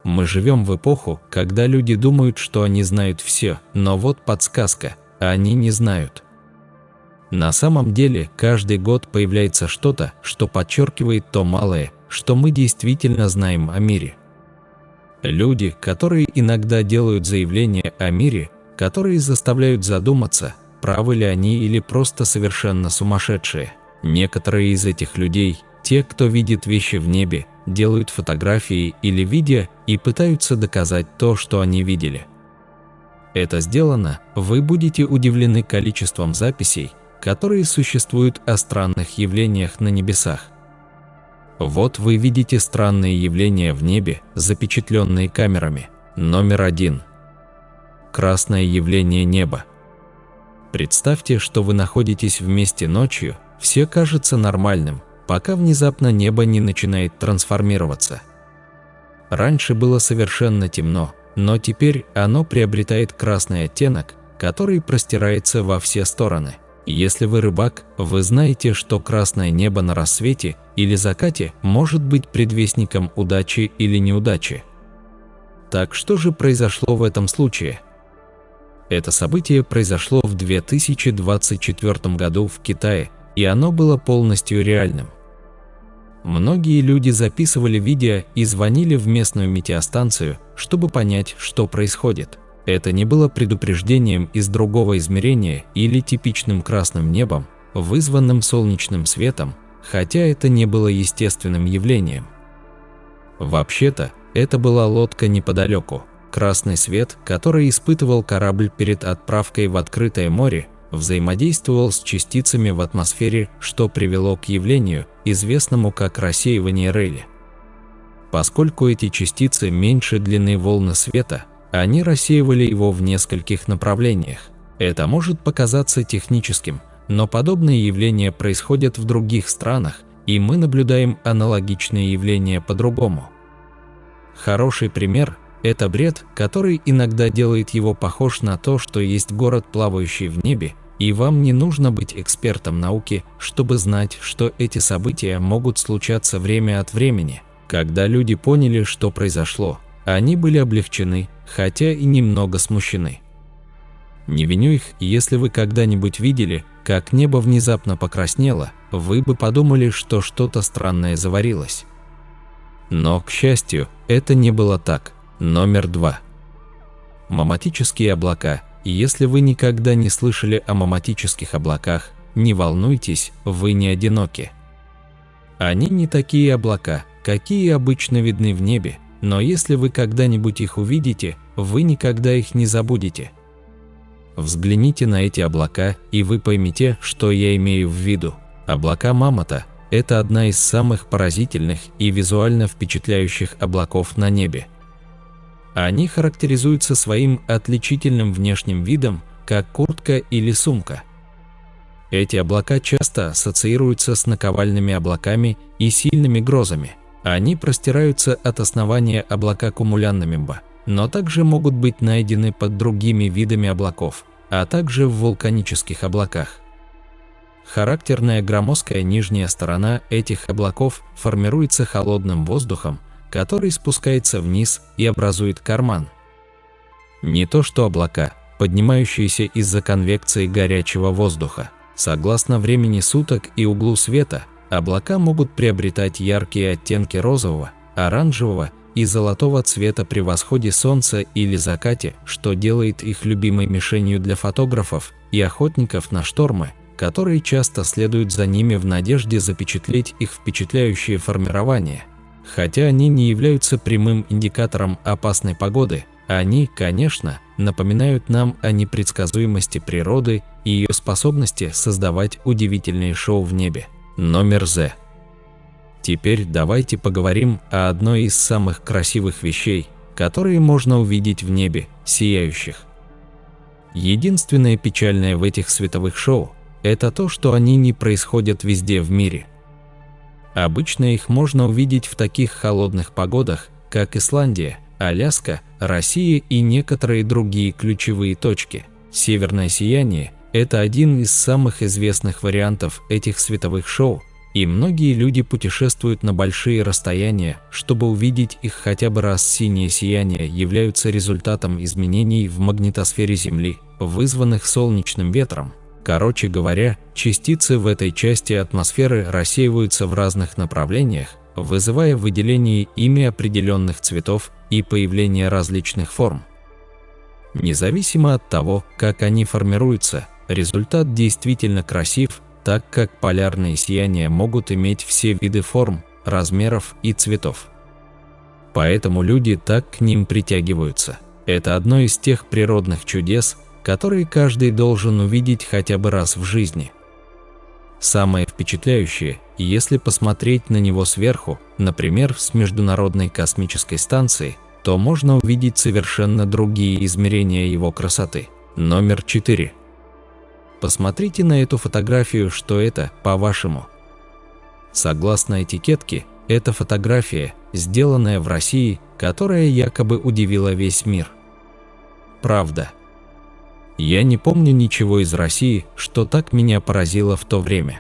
Мы живем в эпоху, когда люди думают, что они знают все, но вот подсказка – они не знают. На самом деле, каждый год появляется что-то, что подчеркивает то малое, что мы действительно знаем о мире. Люди, которые иногда делают заявления о мире, которые заставляют задуматься, правы ли они или просто совершенно сумасшедшие. Некоторые из этих людей, те, кто видит вещи в небе, делают фотографии или видео и пытаются доказать то, что они видели. Это сделано, вы будете удивлены количеством записей, которые существуют о странных явлениях на небесах. Вот вы видите странные явления в небе, запечатленные камерами. Номер 1. Красное явление неба. Представьте, что вы находитесь вместе ночью, все кажется нормальным, пока внезапно небо не начинает трансформироваться. Раньше было совершенно темно, но теперь оно приобретает красный оттенок, который простирается во все стороны. Если вы рыбак, вы знаете, что красное небо на рассвете или закате может быть предвестником удачи или неудачи. Так что же произошло в этом случае? Это событие произошло в 2024 году в Китае, и оно было полностью реальным. Многие люди записывали видео и звонили в местную метеостанцию, чтобы понять, что происходит. Это не было предупреждением из другого измерения или типичным красным небом, вызванным солнечным светом, хотя это не было естественным явлением. Вообще-то, это была лодка неподалеку. Красный свет, который испытывал корабль перед отправкой в открытое море, взаимодействовал с частицами в атмосфере, что привело к явлению, известному как рассеивание Рейли. Поскольку эти частицы меньше длины волны света, они рассеивали его в нескольких направлениях. Это может показаться техническим, но подобные явления происходят в других странах, и мы наблюдаем аналогичные явления по-другому. Хороший пример – это бред, который иногда делает его похож на то, что есть город, плавающий в небе, и вам не нужно быть экспертом науки, чтобы знать, что эти события могут случаться время от времени. Когда люди поняли, что произошло, они были облегчены, хотя и немного смущены. Не виню их, если вы когда-нибудь видели, как небо внезапно покраснело, вы бы подумали, что что-то странное заварилось. Но, к счастью, это не было так. Номер 2. Мамматические облака. Если вы никогда не слышали о мамматических облаках, не волнуйтесь, вы не одиноки. Они не такие облака, какие обычно видны в небе, но если вы когда-нибудь их увидите, вы никогда их не забудете. Взгляните на эти облака, и вы поймете, что я имею в виду. Облака маммата – это одна из самых поразительных и визуально впечатляющих облаков на небе. Они характеризуются своим отличительным внешним видом, как куртка или сумка. Эти облака часто ассоциируются с наковальными облаками и сильными грозами. Они простираются от основания облака кумуляномимба, но также могут быть найдены под другими видами облаков, а также в вулканических облаках. Характерная громоздкая нижняя сторона этих облаков формируется холодным воздухом, который спускается вниз и образует карман. Не то что облака, поднимающиеся из-за конвекции горячего воздуха. Согласно времени суток и углу света, облака могут приобретать яркие оттенки розового, оранжевого и золотого цвета при восходе солнца или закате, что делает их любимой мишенью для фотографов и охотников на штормы, которые часто следуют за ними в надежде запечатлеть их впечатляющее формирование. Хотя они не являются прямым индикатором опасной погоды, они, конечно, напоминают нам о непредсказуемости природы и ее способности создавать удивительные шоу в небе. Номер З. Теперь давайте поговорим о одной из самых красивых вещей, которые можно увидеть в небе, сияющих. Единственное печальное в этих световых шоу – это то, что они не происходят везде в мире. Обычно их можно увидеть в таких холодных погодах, как Исландия, Аляска, Россия и некоторые другие ключевые точки. Северное сияние – это один из самых известных вариантов этих световых шоу, и многие люди путешествуют на большие расстояния, чтобы увидеть их хотя бы раз. Синие сияния являются результатом изменений в магнитосфере Земли, вызванных солнечным ветром. Короче говоря, частицы в этой части атмосферы рассеиваются в разных направлениях, вызывая выделение ими определенных цветов и появление различных форм. Независимо от того, как они формируются, результат действительно красив, так как полярные сияния могут иметь все виды форм, размеров и цветов. Поэтому люди так к ним притягиваются. Это одно из тех природных чудес, которые каждый должен увидеть хотя бы раз в жизни. Самое впечатляющее, если посмотреть на него сверху, например, с Международной космической станции, то можно увидеть совершенно другие измерения его красоты. Номер 4. Посмотрите на эту фотографию, что это, по-вашему? Согласно этикетке, это фотография, сделанная в России, которая якобы удивила весь мир. Правда. Я не помню ничего из России, что так меня поразило в то время.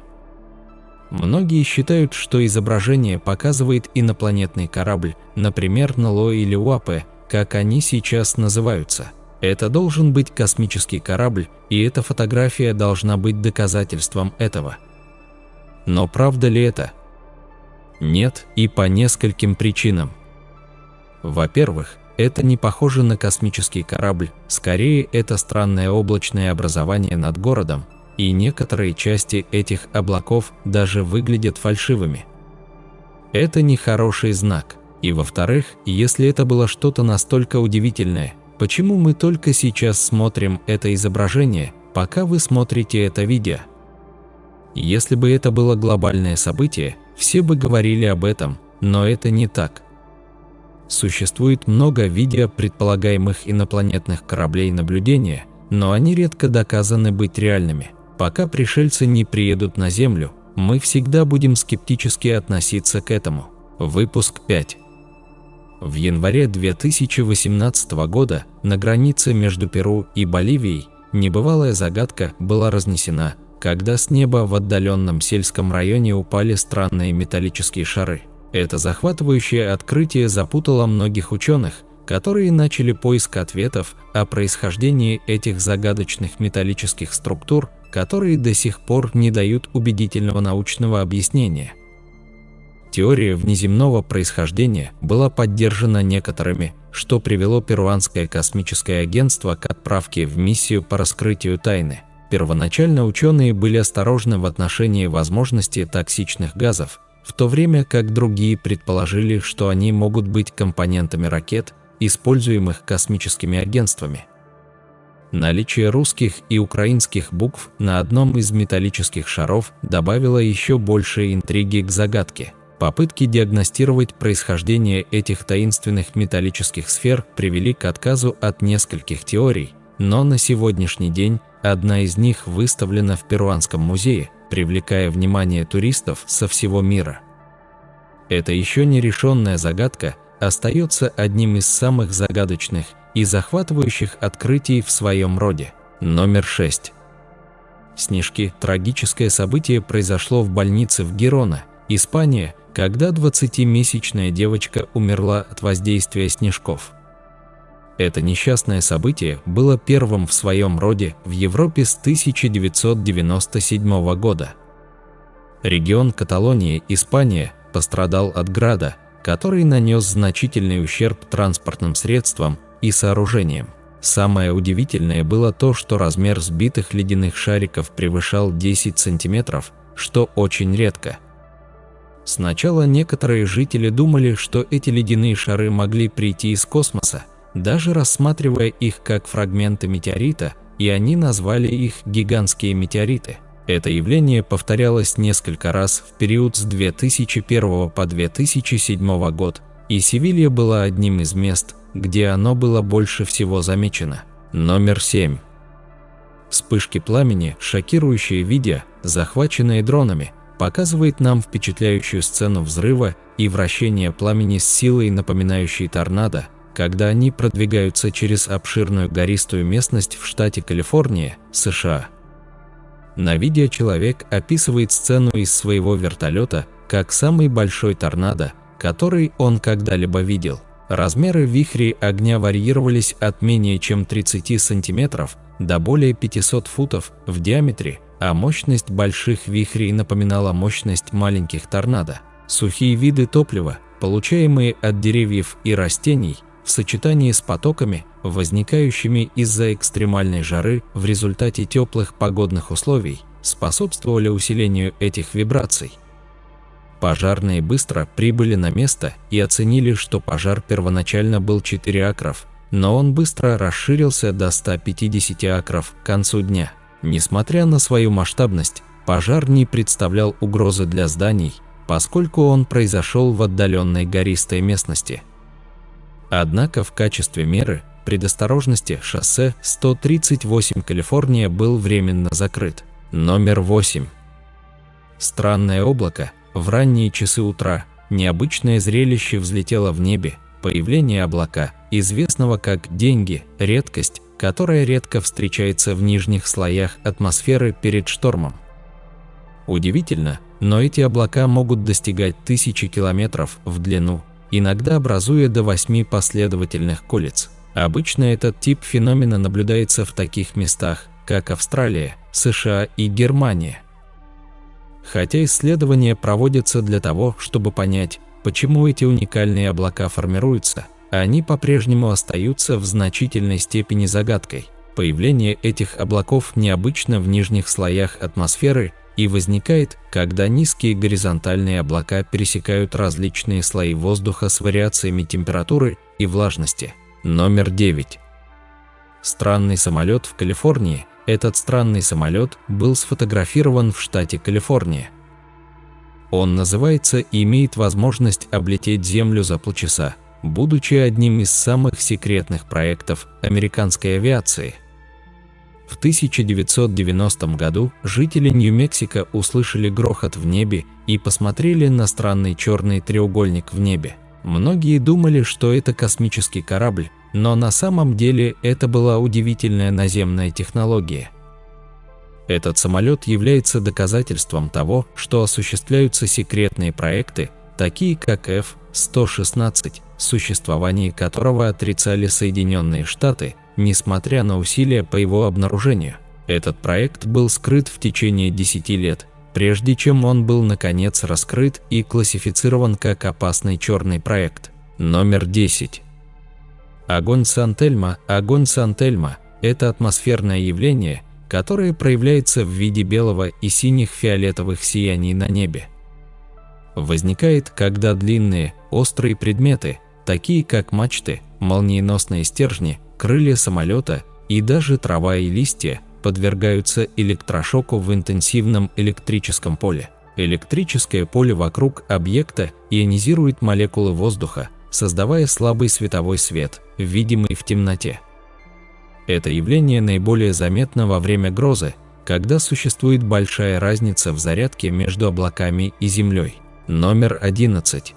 Многие считают, что изображение показывает инопланетный корабль, например, НЛО или УАП, как они сейчас называются. Это должен быть космический корабль, и эта фотография должна быть доказательством этого. Но правда ли это? Нет, и по нескольким причинам. Во-первых, это не похоже на космический корабль, скорее это странное облачное образование над городом, и некоторые части этих облаков даже выглядят фальшивыми. Это нехороший знак. И во-вторых, если это было что-то настолько удивительное, почему мы только сейчас смотрим это изображение, пока вы смотрите это видео? Если бы это было глобальное событие, все бы говорили об этом, но это не так. Существует много видео предполагаемых инопланетных кораблей наблюдения, но они редко доказаны быть реальными. Пока пришельцы не приедут на Землю, мы всегда будем скептически относиться к этому. Выпуск 5. В январе 2018 года на границе между Перу и Боливией небывалая загадка была разнесена, когда с неба в отдаленном сельском районе упали странные металлические шары. Это захватывающее открытие запутало многих ученых, которые начали поиск ответов о происхождении этих загадочных металлических структур, которые до сих пор не дают убедительного научного объяснения. Теория внеземного происхождения была поддержана некоторыми, что привело перуанское космическое агентство к отправке в миссию по раскрытию тайны. Первоначально ученые были осторожны в отношении возможности токсичных газов, в то время как другие предположили, что они могут быть компонентами ракет, используемых космическими агентствами. Наличие русских и украинских букв на одном из металлических шаров добавило еще больше интриги к загадке. Попытки диагностировать происхождение этих таинственных металлических сфер привели к отказу от нескольких теорий, но на сегодняшний день одна из них выставлена в Перуанском музее, привлекая внимание туристов со всего мира. Эта еще нерешенная загадка остается одним из самых загадочных и захватывающих открытий в своем роде. Номер 6. Снежки. Трагическое событие произошло в больнице в Гирона, Испания, когда 20-месячная девочка умерла от воздействия снежков. Это несчастное событие было первым в своем роде в Европе с 1997 года. Регион Каталония, Испания, пострадал от града, который нанес значительный ущерб транспортным средствам и сооружениям. Самое удивительное было то, что размер сбитых ледяных шариков превышал 10 сантиметров, что очень редко. Сначала некоторые жители думали, что эти ледяные шары могли прийти из космоса, даже рассматривая их как фрагменты метеорита, и они назвали их гигантские метеориты. Это явление повторялось несколько раз в период с 2001 по 2007 год, и Севилья была одним из мест, где оно было больше всего замечено. Номер 7. Вспышки пламени, шокирующие видео, захваченные дронами, показывает нам впечатляющую сцену взрыва и вращения пламени с силой, напоминающей торнадо, когда они продвигаются через обширную гористую местность в штате Калифорния, США. На видео человек описывает сцену из своего вертолета как самый большой торнадо, который он когда-либо видел. Размеры вихрей огня варьировались от менее чем 30 сантиметров до более 500 футов в диаметре, а мощность больших вихрей напоминала мощность маленьких торнадо. Сухие виды топлива, получаемые от деревьев и растений, в сочетании с потоками, возникающими из-за экстремальной жары в результате теплых погодных условий, способствовали усилению этих вибраций. Пожарные быстро прибыли на место и оценили, что пожар первоначально был 4 акров, но он быстро расширился до 150 акров к концу дня. Несмотря на свою масштабность, пожар не представлял угрозы для зданий, поскольку он произошел в отдаленной гористой местности. Однако в качестве меры предосторожности шоссе 138 Калифорния был временно закрыт. Номер 8. Странное облако. В ранние часы утра необычное зрелище взлетело в небе. Появление облака, известного как деньги, редкость, которая редко встречается в нижних слоях атмосферы перед штормом. Удивительно, но эти облака могут достигать тысячи километров в длину, иногда образуя до 8 последовательных колец. Обычно этот тип феномена наблюдается в таких местах, как Австралия, США и Германия. Хотя исследования проводятся для того, чтобы понять, почему эти уникальные облака формируются, они по-прежнему остаются в значительной степени загадкой. Появление этих облаков необычно в нижних слоях атмосферы и возникает, когда низкие горизонтальные облака пересекают различные слои воздуха с вариациями температуры и влажности. Номер 9. Странный самолет в Калифорнии. Этот странный самолет был сфотографирован в штате Калифорния. Он называется и имеет возможность облететь Землю за полчаса, будучи одним из самых секретных проектов американской авиации. В 1990 году жители Нью-Мексико услышали грохот в небе и посмотрели на странный черный треугольник в небе. Многие думали, что это космический корабль, но на самом деле это была удивительная наземная технология. Этот самолет является доказательством того, что осуществляются секретные проекты, такие как F-116, существование которого отрицали Соединенные Штаты, несмотря на усилия по его обнаружению. Этот проект был скрыт в течение 10 лет, прежде чем он был наконец раскрыт и классифицирован как опасный черный проект. Номер 10. Огонь Сан-Тельмо. Огонь Сан-Тельмо – это атмосферное явление, которое проявляется в виде белого и синих фиолетовых сияний на небе. Возникает, когда длинные, острые предметы, такие как мачты, молниеносные стержни, крылья самолета и даже трава и листья, подвергаются электрошоку в интенсивном электрическом поле. Электрическое поле вокруг объекта ионизирует молекулы воздуха, создавая слабый световой свет, видимый в темноте. Это явление наиболее заметно во время грозы, когда существует большая разница в зарядке между облаками и Землей. Номер 11.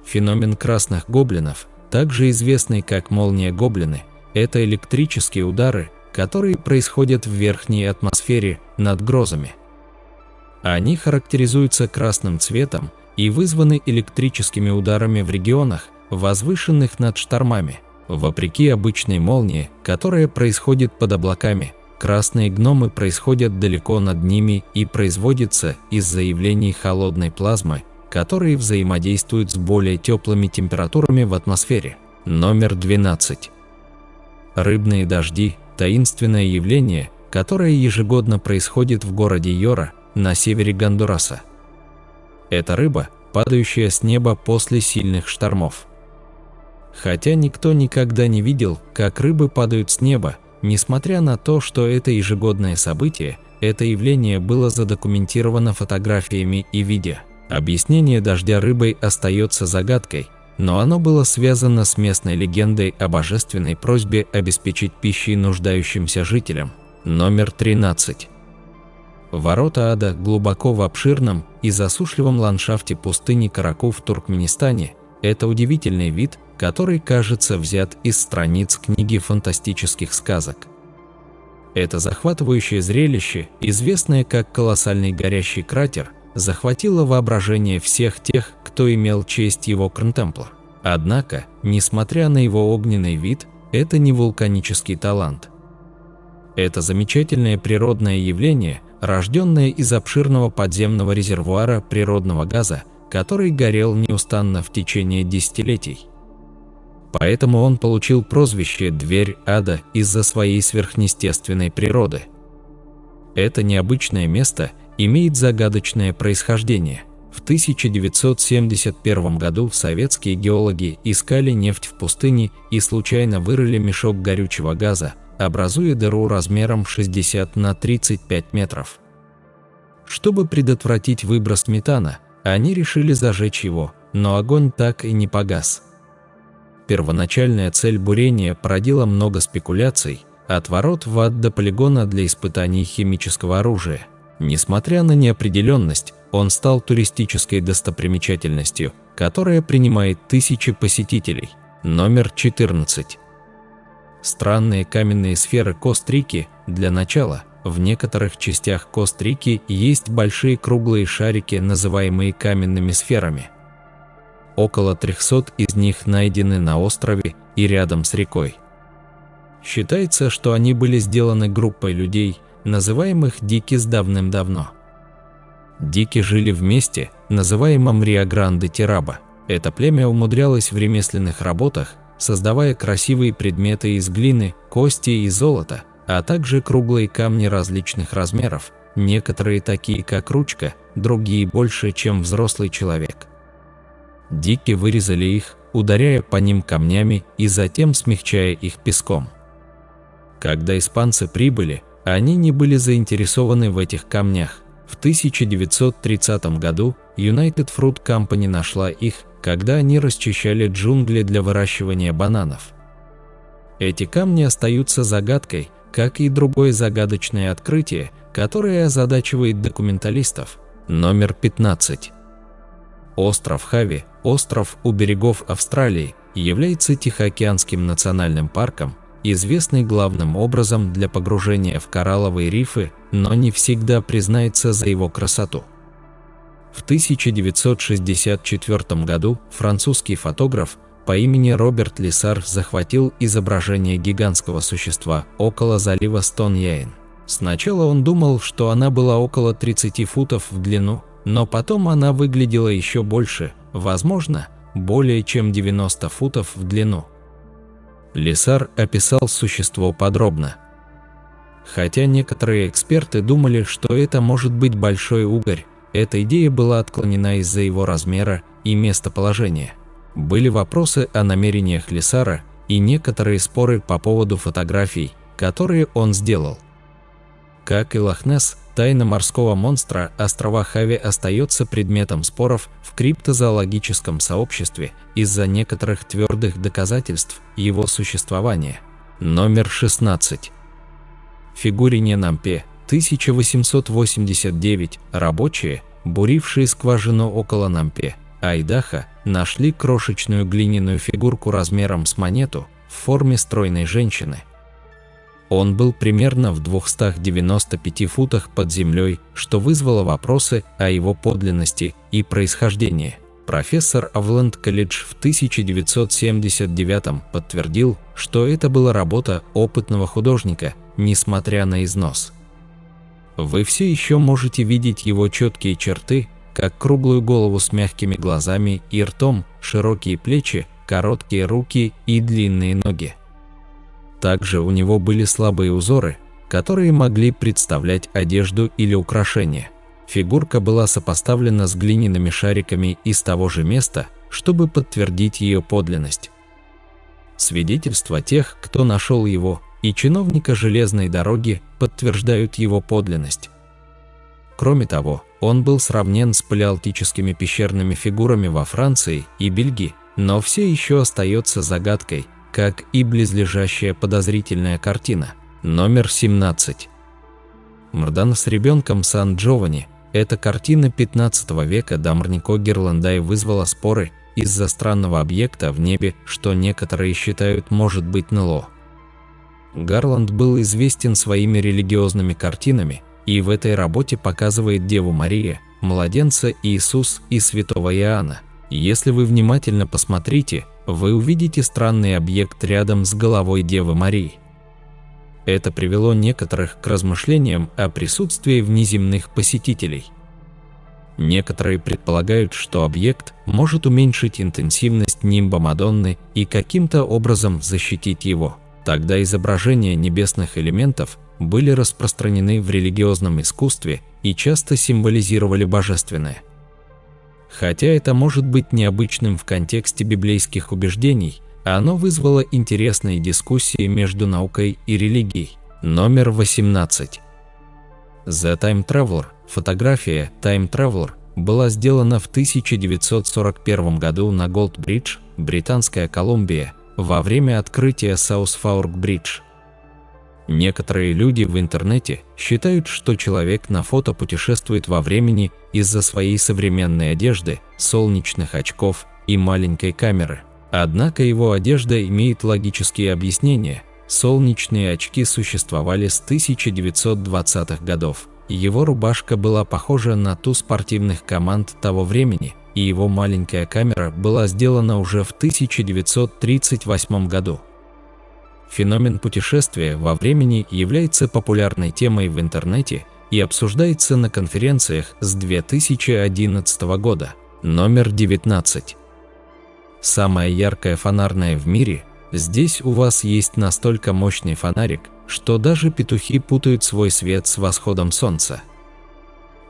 Феномен красных гоблинов, также известный как молния-гоблины, это электрические удары, которые происходят в верхней атмосфере над грозами. Они характеризуются красным цветом и вызваны электрическими ударами в регионах, возвышенных над штормами. Вопреки обычной молнии, которая происходит под облаками, красные гномы происходят далеко над ними и производятся из-за явлений холодной плазмы, которые взаимодействуют с более теплыми температурами в атмосфере. Номер 12. Рыбные дожди – таинственное явление, которое ежегодно происходит в городе Йора на севере Гондураса. Это рыба, падающая с неба после сильных штормов. Хотя никто никогда не видел, как рыбы падают с неба, несмотря на то, что это ежегодное событие, это явление было задокументировано фотографиями и видео. Объяснение дождя рыбой остается загадкой, но оно было связано с местной легендой о божественной просьбе обеспечить пищей нуждающимся жителям. Номер 13. Ворота ада глубоко в обширном и засушливом ландшафте пустыни Караку в Туркменистане – это удивительный вид, который, кажется, взят из страниц книги фантастических сказок. Это захватывающее зрелище, известное как колоссальный горящий кратер, захватило воображение всех тех, кто имел честь его контемплар. Однако, несмотря на его огненный вид, это не вулканический талант. Это замечательное природное явление, рожденное из обширного подземного резервуара природного газа, который горел неустанно в течение десятилетий. Поэтому он получил прозвище «Дверь ада» из-за своей сверхъестественной природы. Это необычное место имеет загадочное происхождение. В 1971 году советские геологи искали нефть в пустыне и случайно вырыли мешок горючего газа, образуя дыру размером 60 на 35 метров. Чтобы предотвратить выброс метана, они решили зажечь его, но огонь так и не погас. Первоначальная цель бурения породила много спекуляций, от ворот в ад до полигона для испытаний химического оружия. Несмотря на неопределенность, он стал туристической достопримечательностью, которая принимает тысячи посетителей. Номер 14. Странные каменные сферы Коста-Рики. Для начала, в некоторых частях Коста-Рики есть большие круглые шарики, называемые каменными сферами. Около 300 из них найдены на острове и рядом с рекой. Считается, что они были сделаны группой людей, называемых дикис давным-давно. Дики жили в месте, называемом Рио-Гранде-Тираба. Это племя умудрялось в ремесленных работах, создавая красивые предметы из глины, кости и золота, а также круглые камни различных размеров, некоторые такие как ручка, другие больше, чем взрослый человек. Дики вырезали их, ударяя по ним камнями и затем смягчая их песком. Когда испанцы прибыли, они не были заинтересованы в этих камнях. В 1930 году United Fruit Company нашла их, когда они расчищали джунгли для выращивания бананов. Эти камни остаются загадкой, как и другое загадочное открытие, которое озадачивает документалистов. Номер 15. Остров Хави, остров у берегов Австралии, является Тихоокеанским национальным парком, известный главным образом для погружения в коралловые рифы, но не всегда признается за его красоту. В 1964 году французский фотограф по имени Роберт Лиссар захватил изображение гигантского существа около залива Стоуньяин. Сначала он думал, что она была около 30 футов в длину, но потом она выглядела еще больше, возможно, более чем 90 футов в длину. Лиссар описал существо подробно. Хотя некоторые эксперты думали, что это может быть большой угорь, эта идея была отклонена из-за его размера и местоположения. Были вопросы о намерениях Лиссара и некоторые споры по поводу фотографий, которые он сделал. Как и Лох-Несс, тайна морского монстра острова Хави остается предметом споров в криптозоологическом сообществе из-за некоторых твердых доказательств его существования. Номер 16. Фигурине Нампе, 1889, рабочие, бурившие скважину около Нампе, Айдахо, нашли крошечную глиняную фигурку размером с монету в форме стройной женщины. Он был примерно в 295 футах под землей, что вызвало вопросы о его подлинности и происхождении. Профессор Авленд-колледж в 1979 подтвердил, что это была работа опытного художника, несмотря на износ. Вы все еще можете видеть его четкие черты, как круглую голову с мягкими глазами и ртом, широкие плечи, короткие руки и длинные ноги. Также у него были слабые узоры, которые могли представлять одежду или украшения. Фигурка была сопоставлена с глиняными шариками из того же места, чтобы подтвердить ее подлинность. Свидетельства тех, кто нашел его, и чиновника железной дороги подтверждают его подлинность. Кроме того, он был сравнен с палеолитическими пещерными фигурами во Франции и Бельгии, но все еще остается загадкой, как и близлежащая подозрительная картина. Номер 17. Мадонна с ребенком Сан-Джованни. Эта картина 15 века Доменико Гирландай вызвала споры из-за странного объекта в небе, что некоторые считают может быть НЛО. Гарланд был известен своими религиозными картинами, и в этой работе показывает Деву Марию, младенца Иисус и святого Иоанна. Если вы внимательно посмотрите, вы увидите странный объект рядом с головой Девы Марии. Это привело некоторых к размышлениям о присутствии внеземных посетителей. Некоторые предполагают, что объект может уменьшить интенсивность нимба Мадонны и каким-то образом защитить его. Тогда изображения небесных элементов были распространены в религиозном искусстве и часто символизировали божественное. Хотя это может быть необычным в контексте библейских убеждений, оно вызвало интересные дискуссии между наукой и религией. Номер 18. The Time Traveler. Фотография Time Traveler была сделана в 1941 году на Голд-Бридж, Британская Колумбия, во время открытия Саус-Фаурк-Бридж. Некоторые люди в интернете считают, что человек на фото путешествует во времени из-за своей современной одежды, солнечных очков и маленькой камеры. Однако его одежда имеет логические объяснения. Солнечные очки существовали с 1920-х годов. Его рубашка была похожа на ту спортивных команд того времени, и его маленькая камера была сделана уже в 1938 году. Феномен путешествия во времени является популярной темой в интернете и обсуждается на конференциях с 2011 года. Номер 19. Самая яркая фонарная в мире. Здесь у вас есть настолько мощный фонарик, что даже петухи путают свой свет с восходом солнца.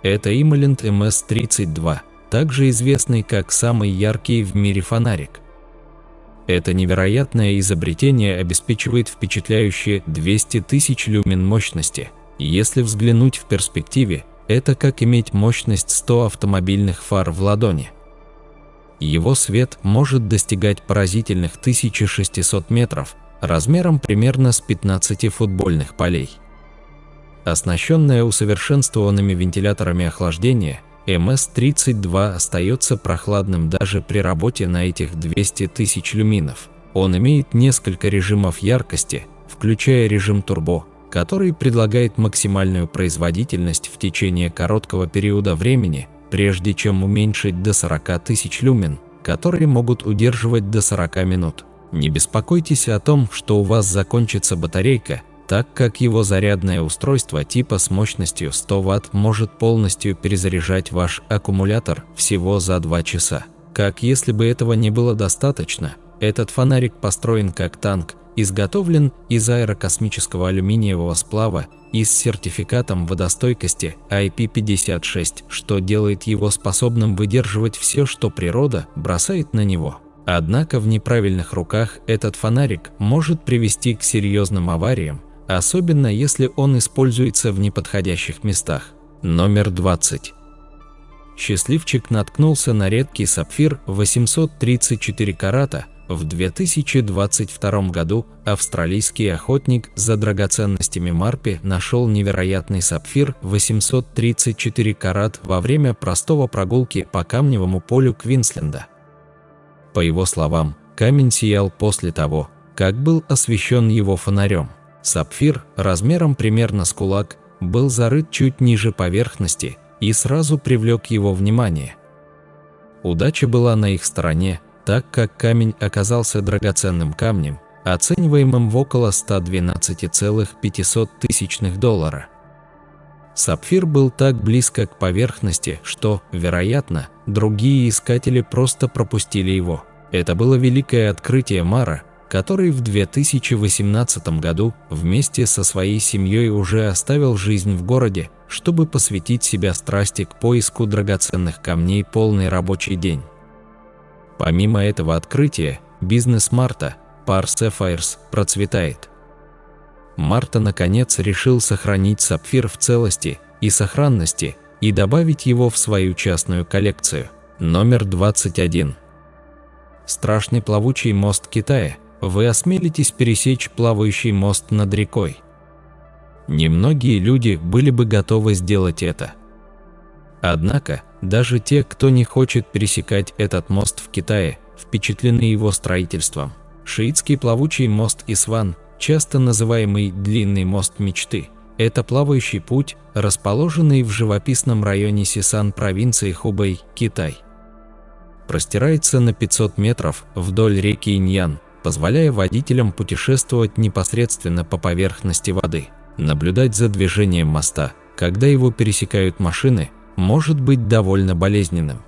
Это Imalent MS-32, также известный как самый яркий в мире фонарик. Это невероятное изобретение обеспечивает впечатляющие 200 тысяч люмен мощности. Если взглянуть в перспективе, это как иметь мощность 100 автомобильных фар в ладони. Его свет может достигать поразительных 1600 метров, размером примерно с 15 футбольных полей. Оснащенная усовершенствованными вентиляторами охлаждения, MS-32 остается прохладным даже при работе на этих 200 тысяч люминов. Он имеет несколько режимов яркости, включая режим турбо, который предлагает максимальную производительность в течение короткого периода времени, прежде чем уменьшить до 40 тысяч люмен, которые могут удерживать до 40 минут. Не беспокойтесь о том, что у вас закончится батарейка, так как его зарядное устройство типа с мощностью 100 Вт может полностью перезаряжать ваш аккумулятор всего за 2 часа. Как если бы этого не было достаточно, этот фонарик построен как танк, изготовлен из аэрокосмического алюминиевого сплава и с сертификатом водостойкости IP56, что делает его способным выдерживать все, что природа бросает на него. Однако в неправильных руках этот фонарик может привести к серьезным авариям, особенно если он используется в неподходящих местах. Номер 20. Счастливчик наткнулся на редкий сапфир 834 карата. В 2022 году австралийский охотник за драгоценностями Марпи нашел невероятный сапфир 834 карат во время простого прогулки по камневому полю Квинсленда. По его словам, камень сиял после того, как был освещен его фонарем. Сапфир, размером примерно с кулак, был зарыт чуть ниже поверхности и сразу привлек его внимание. Удача была на их стороне, так как камень оказался драгоценным камнем, оцениваемым в около $112,500 тысяч. Сапфир был так близко к поверхности, что, вероятно, другие искатели просто пропустили его. Это было великое открытие Мара, который в 2018 году вместе со своей семьей уже оставил жизнь в городе, чтобы посвятить себя страсти к поиску драгоценных камней полный рабочий день. Помимо этого открытия, бизнес Марта, Par Sapphires, процветает. Марта наконец решил сохранить сапфир в целости и сохранности и добавить его в свою частную коллекцию. Номер 21. Страшный плавучий мост Китая. Вы осмелитесь пересечь плавающий мост над рекой? Немногие люди были бы готовы сделать это. Однако, даже те, кто не хочет пересекать этот мост в Китае, впечатлены его строительством. Шиитский плавучий мост Исван часто называемый «длинный мост мечты». Это плавающий путь, расположенный в живописном районе Сисан провинции Хубэй, Китай. Простирается на 500 метров вдоль реки Иньян, позволяя водителям путешествовать непосредственно по поверхности воды. Наблюдать за движением моста, когда его пересекают машины, может быть довольно болезненным.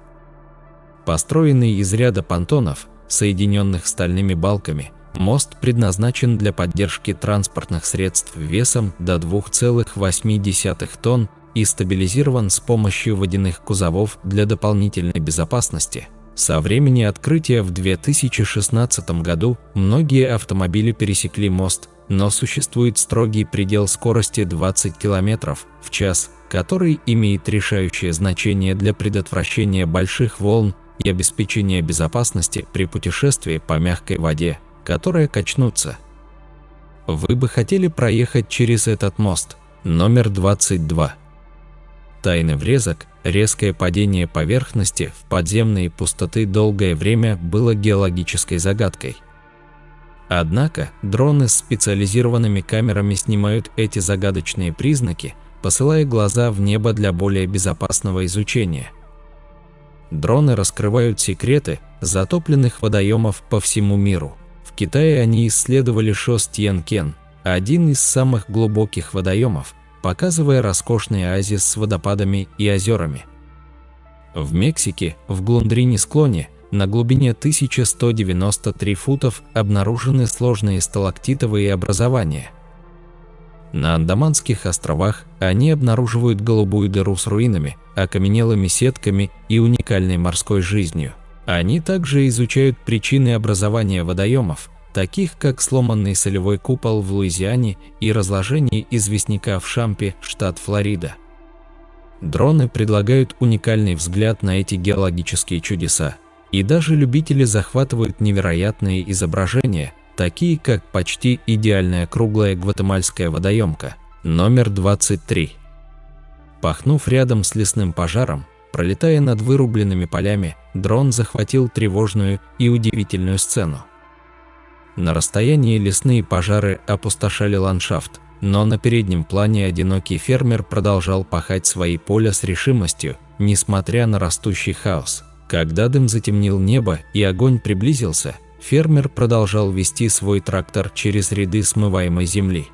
Построенный из ряда понтонов, соединенных стальными балками, мост предназначен для поддержки транспортных средств весом до 2,8 тонн и стабилизирован с помощью водяных кузовов для дополнительной безопасности. Со времени открытия в 2016 году многие автомобили пересекли мост, но существует строгий предел скорости 20 км в час, который имеет решающее значение для предотвращения больших волн и обеспечения безопасности при путешествии по мягкой воде, которые качнутся. Вы бы хотели проехать через этот мост? Номер 22. Тайный врезок, резкое падение поверхности в подземные пустоты долгое время было геологической загадкой. Однако дроны с специализированными камерами снимают эти загадочные признаки, посылая глаза в небо для более безопасного изучения. Дроны раскрывают секреты затопленных водоемов по всему миру. В Китае они исследовали Шос Тьен-Кен, один из самых глубоких водоемов, показывая роскошный оазис с водопадами и озерами. В Мексике, в Глундрине-склоне, на глубине 1193 футов обнаружены сложные сталактитовые образования. На Андаманских островах они обнаруживают голубую дыру с руинами, окаменелыми сетками и уникальной морской жизнью. Они также изучают причины образования водоемов, таких как сломанный солевой купол в Луизиане и разложение известняка в Шампе, штат Флорида. Дроны предлагают уникальный взгляд на эти геологические чудеса, и даже любители захватывают невероятные изображения, такие как почти идеальная круглая гватемальская водоемка. Номер 23. Пахнув рядом с лесным пожаром, пролетая над вырубленными полями, дрон захватил тревожную и удивительную сцену. На расстоянии лесные пожары опустошали ландшафт, но на переднем плане одинокий фермер продолжал пахать свои поля с решимостью, несмотря на растущий хаос. Когда дым затемнил небо и огонь приблизился, фермер продолжал вести свой трактор через ряды смываемой земли.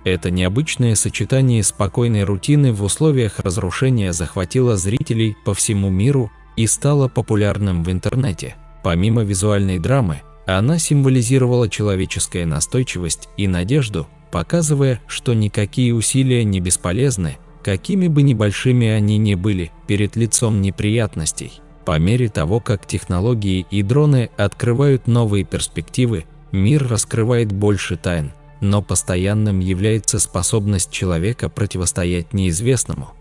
Это необычное сочетание спокойной рутины в условиях разрушения захватило зрителей по всему миру и стало популярным в интернете. Помимо визуальной драмы, она символизировала человеческую настойчивость и надежду, показывая, что никакие усилия не бесполезны, какими бы небольшими они ни были, перед лицом неприятностей. По мере того, как технологии и дроны открывают новые перспективы, мир раскрывает больше тайн, но постоянным является способность человека противостоять неизвестному.